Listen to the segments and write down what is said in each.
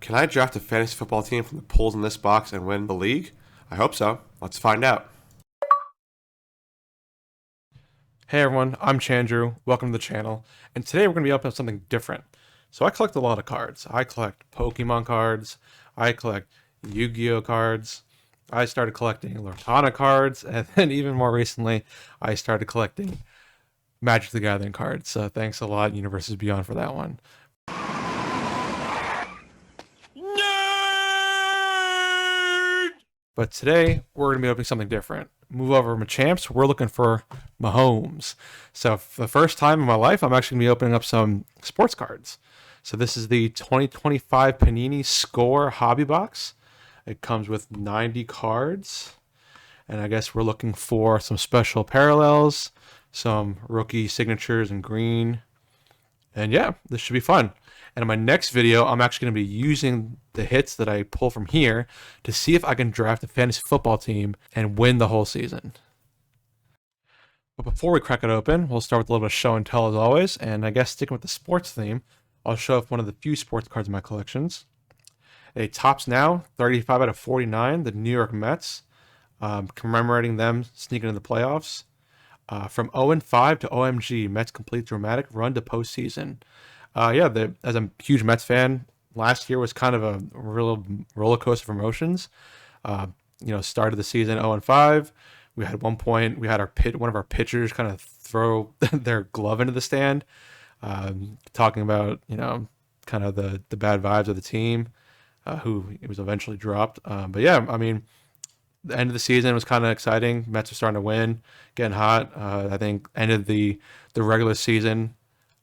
Can I draft a fantasy football team from the pools in this box and win the league? I hope so. Let's find out. Hey everyone, I'm Chandru. Welcome to the channel. And today we're going to be up to something different. So I collect a lot of cards. I collect Pokemon cards. I collect Yu-Gi-Oh cards. I started collecting Lorcana cards. And then even more recently, I started collecting Magic the Gathering cards. So thanks a lot, Universes Beyond, for that one. But today, we're going to be opening something different. Move over to Machamps. We're looking for Mahomes. So for the first time in my life, I'm actually going to be opening up some sports cards. So this is the 2025 Panini Score Hobby Box. It comes with 90 cards. And I guess we're looking for some special parallels, some rookie signatures in green. And yeah, this should be fun. And in my next video, I'm actually going to be using the hits that I pull from here to see if I can draft a fantasy football team and win the whole season. But before we crack it open, we'll start with a little bit of show and tell as always. And I guess sticking with the sports theme, I'll show off one of the few sports cards in my collections. A Topps Now 35 out of 49, the New York Mets, commemorating them sneaking into the playoffs. From 0-5 to OMG, Mets complete dramatic run to postseason. As a huge Mets fan, last year was kind of a real roller coaster of emotions. Started the season 0-5. We had one point, we had one of our pitchers kind of throw their glove into the stand, talking about, kind of the bad vibes of the team, who it was eventually dropped. The end of the season was kind of exciting. Mets were starting to win, getting hot. I think ended the regular season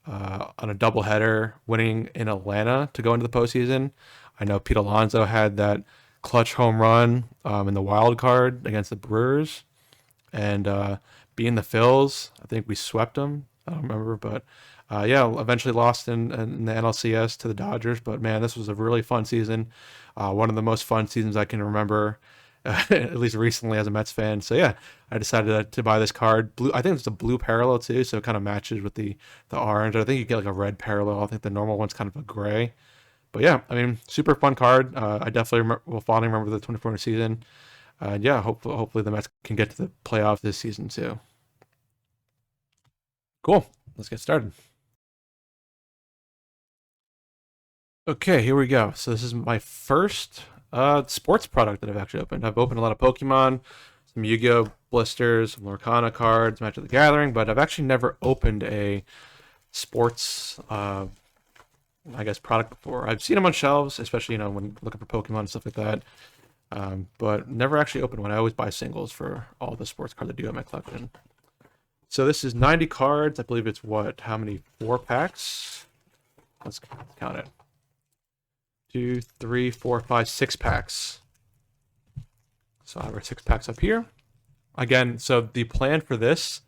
on a doubleheader, winning in Atlanta to go into the postseason. I know Pete Alonso had that clutch home run in the wild card against the Brewers, and being the Phils, I think we swept them. I don't remember, but eventually lost in the NLCS to the Dodgers. But man, this was a really fun season. One of the most fun seasons I can remember. At least recently as a Mets fan. So yeah, I decided to buy this card. Blue, I think it's a blue parallel too, so it kind of matches with the orange. I think you get like a red parallel. I think the normal one's kind of a gray. But yeah, I mean, super fun card. I definitely will fondly remember the 2024 season. And hopefully the Mets can get to the playoffs this season too. Cool. Let's get started. Okay, here we go. So this is my first sports product that I've actually opened. I've opened a lot of Pokemon, some Yu-Gi-Oh blisters, some Lorcana cards, Magic the Gathering, but I've actually never opened a sports, product before. I've seen them on shelves, especially, when looking for Pokemon and stuff like that, but never actually opened one. I always buy singles for all the sports cards I do have in my collection. So this is 90 cards. I believe it's how many? 4 packs? Let's count it. 2, 3, 4, 5, 6 packs. So I have our 6 packs up here. Again, so the plan for this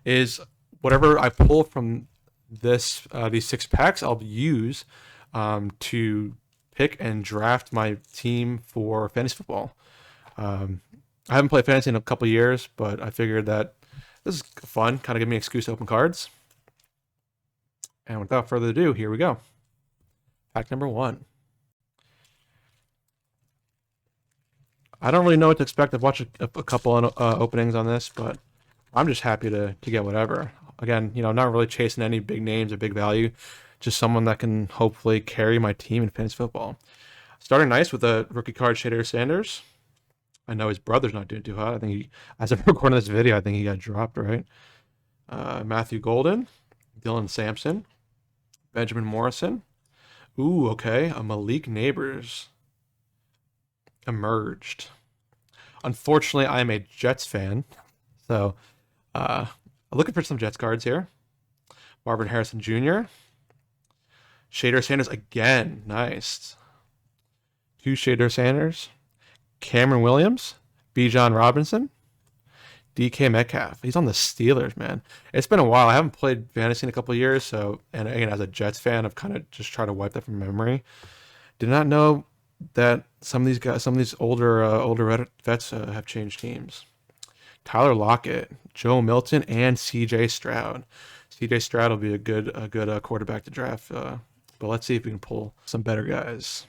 is whatever I pull from these 6 packs, I'll use to pick and draft my team for fantasy football. I haven't played fantasy in a couple years, but I figured that this is fun, kind of give me an excuse to open cards. And without further ado, here we go. Pack number 1. I don't really know what to expect. I've watched a couple openings on this, but I'm just happy to get whatever. Again, not really chasing any big names or big value, just someone that can hopefully carry my team in fantasy football. Starting nice with a rookie card, Shader Sanders. I know his brother's not doing too hot. I think as I'm recording this video, I think he got dropped, right? Matthew Golden, Dylan Sampson, Benjamin Morrison. Ooh, okay. A Malik Neighbors emerged. Unfortunately, I am a Jets fan, so I'm looking for some Jets cards here. Marvin Harrison Jr. Shader Sanders again. Nice. 2 Shader Sanders. Cameron Williams. Bijan Robinson. DK Metcalf. He's on the Steelers, man. It's been a while. I haven't played fantasy in a couple of years, and again, as a Jets fan, I've kind of just tried to wipe that from memory. Did not know that some of these older vets have changed teams. Tyler Lockett, Joe Milton, and C.J. Stroud. C.J. Stroud will be a good quarterback to draft. But let's see if we can pull some better guys.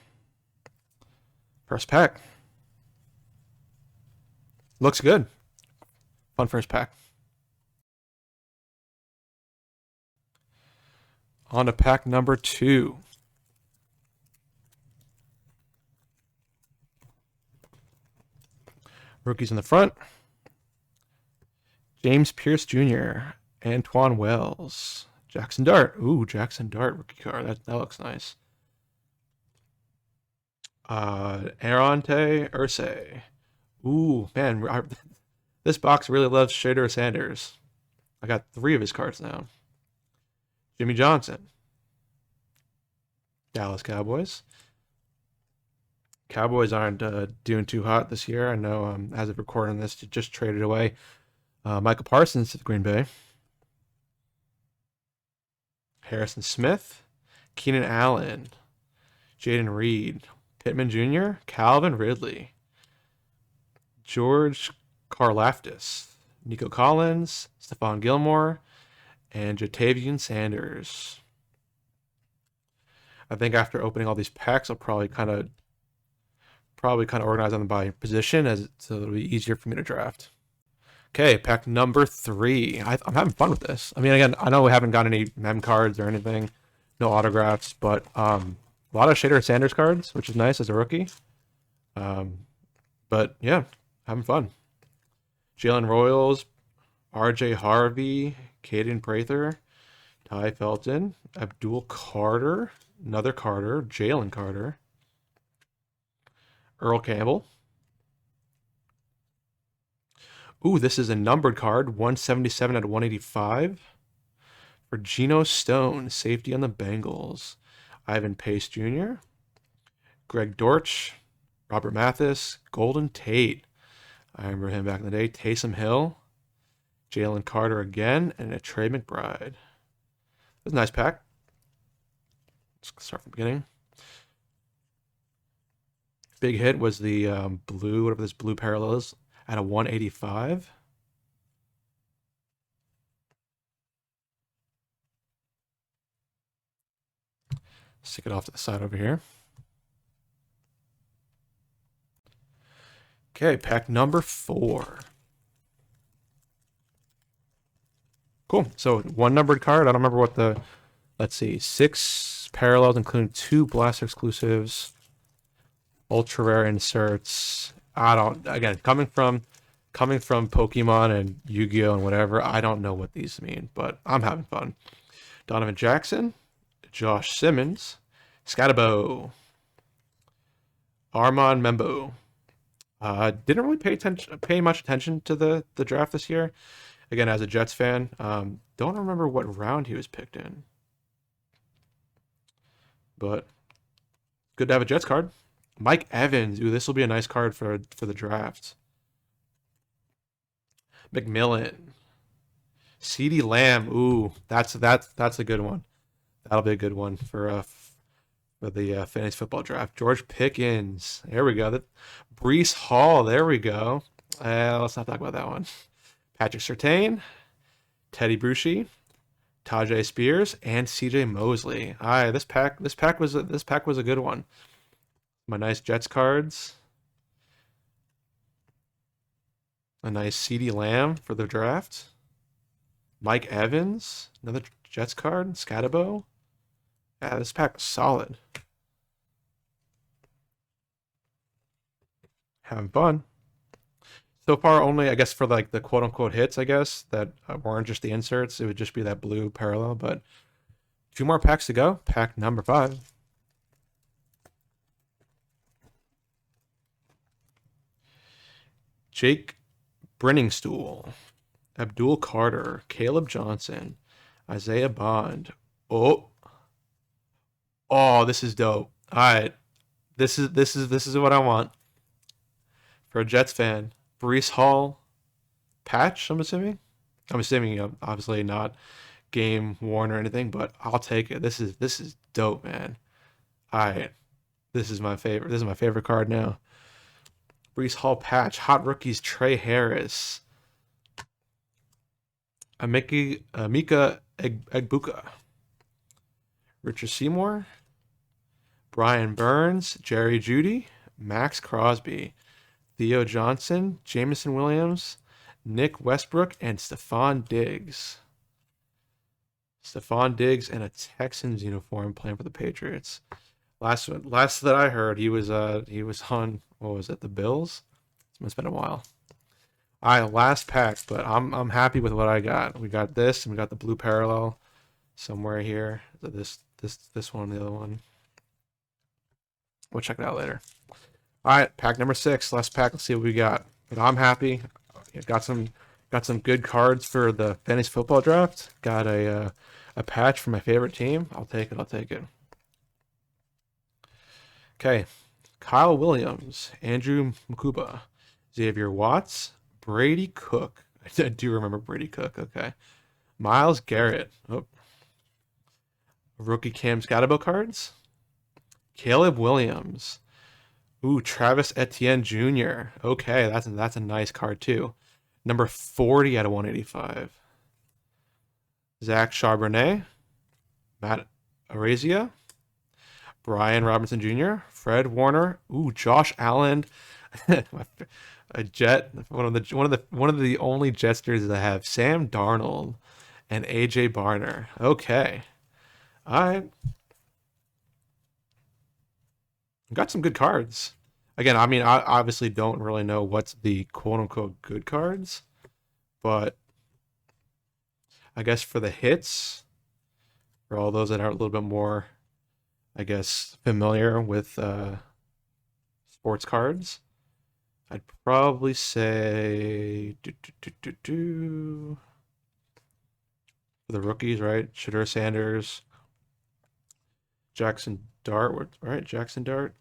First pack. Looks good. Fun first pack. On to pack number 2. Rookies in the front. James Pierce Jr., Antoine Wells, Jackson Dart. Ooh, Jackson Dart rookie card. That looks nice. Arante Ursay. Ooh, man, this box really loves Shader Sanders. I got 3 of his cards now. Jimmy Johnson. Dallas Cowboys. Cowboys aren't doing too hot this year. I know as of recording this, just traded away Michael Parsons to the Green Bay. Harrison Smith. Keenan Allen. Jaden Reed. Pittman Jr. Calvin Ridley. George Karlaftis. Nico Collins. Stephon Gilmore. And Jatavian Sanders. I think after opening all these packs, I'll probably kind of organize them by position, so it'll be easier for me to draft. Okay, pack number 3. I'm having fun with this. I mean, again, I know we haven't got any mem cards or anything, no autographs, but a lot of Shader Sanders cards, which is nice as a rookie. But yeah, having fun. Jalen Royals, RJ Harvey, Caden Prather, Ty Felton, Abdul Carter, another Carter, Jalen Carter, Earl Campbell. Ooh, this is a numbered card, 177 out of 185. For Geno Stone, safety on the Bengals. Ivan Pace Jr., Greg Dortch, Robert Mathis, Golden Tate. I remember him back in the day. Taysom Hill, Jalen Carter again, and a Trey McBride. It was a nice pack. Let's start from the beginning. Big hit was the blue, whatever this blue parallel is, at a 185. Stick it off to the side over here. Okay, pack number 4. Cool. So 1 numbered card. I don't remember what the, let's see, 6 parallels, including 2 Blaster exclusives, ultra rare inserts. Again, coming from Pokemon and Yu-Gi-Oh! And whatever, I don't know what these mean, but I'm having fun. Donovan Jackson, Josh Simmons, Scatabo, Armand Membo. Didn't really pay much attention to the draft this year. Again, as a Jets fan, don't remember what round he was picked in. But good to have a Jets card. Mike Evans. Ooh, this will be a nice card for the draft. McMillan. CeeDee Lamb. Ooh, that's a good one. That'll be a good one for the fantasy football draft. George Pickens. There we go. Breece Hall. There we go. Let's not talk about that one. Patrick Surtain, Teddy Bruschi, Tajay Spears, and CJ Mosley. All right, this pack was a good one. My nice Jets cards. A nice CeeDee Lamb for the draft. Mike Evans, another Jets card. Scatabo. Yeah, this pack was solid. Having fun. So far, only, I guess, for like the quote-unquote hits, I guess, that weren't just the inserts. It would just be that blue parallel, but 2 more packs to go. Pack number 5. Jake Brenningstool, Abdul Carter, Caleb Johnson, Isaiah Bond. Oh, this is dope. All right, this is what I want for a Jets fan. Breece Hall patch. I'm assuming, obviously not game worn or anything, but I'll take it. This is dope, man. All right, this is my favorite. This is my favorite card now. Breece Hall patch. Hot rookies. Trey Harris. Mika Egbuka. Richard Seymour. Brian Burns. Jerry Jeudy. Max Crosby, Theo Johnson, Jamison Williams, Nick Westbrook, and Stephon Diggs. Stephon Diggs in a Texans uniform playing for the Patriots. Last that I heard, he was on, what was it, the Bills? It's been a while. All right, last pack, but I'm happy with what I got. We got this, and we got the blue parallel somewhere here. This one, the other one. We'll check it out later. All right, pack number 6. Last pack. Let's see what we got. But I'm happy. Got some good cards for the fantasy football draft. Got a patch for my favorite team. I'll take it. I'll take it. Okay, Kyle Williams, Andrew Makuba, Xavier Watts, Brady Cook. I do remember Brady Cook. Okay, Myles Garrett. Oh. Rookie Cam Scatterbo cards. Caleb Williams. Ooh, Travis Etienne Jr. Okay, that's a nice card too. Number 40 out of 185. Zach Charbonnet. Matt Arezia. Brian Robinson Jr., Fred Warner, ooh, Josh Allen, a Jet, one of the only Jetsters that have Sam Darnold and AJ Barner. Okay, all right, got some good cards. Again, I mean, I obviously don't really know what's the quote unquote good cards, but I guess for the hits, for all those that are a little bit more, I guess, familiar with sports cards, I'd probably say for the rookies, right? Shadur Sanders, Jackson Dart, right? Jackson Dart.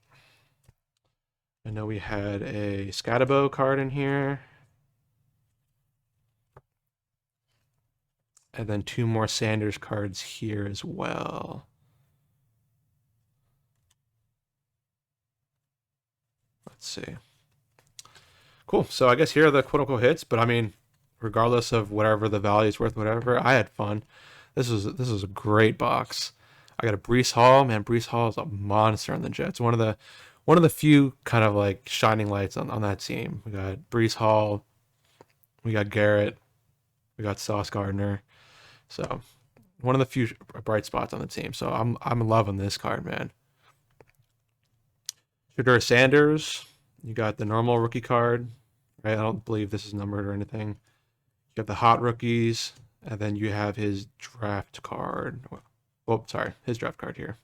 I know we had a Scatabo card in here. And then 2 more Sanders cards here as well. Let's see. Cool. So I guess here are the quote unquote hits, but I mean, regardless of whatever the value is worth, whatever, I had fun. This was a great box. I got a Breece Hall. Man, Breece Hall is a monster on the Jets. One of the few kind of like shining lights on that team. We got Breece Hall, we got Garrett, we got Sauce Gardner. So one of the few bright spots on the team. So I'm loving this card, man. Shadur Sanders. You got the normal rookie card, right? I don't believe this is numbered or anything. You got the hot rookies, and then you have his draft card. Oh, sorry, his draft card here.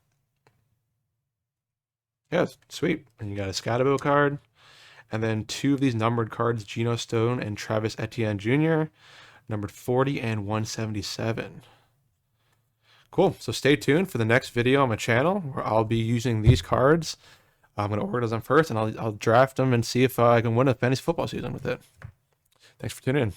Yeah, sweet. And you got a Scatabo card, and then 2 of these numbered cards, Geno Stone and Travis Etienne Jr., numbered 40 and 177. Cool. So stay tuned for the next video on my channel where I'll be using these cards. I'm going to organize them first, and I'll draft them and see if I can win a fantasy football season with it. Thanks for tuning in.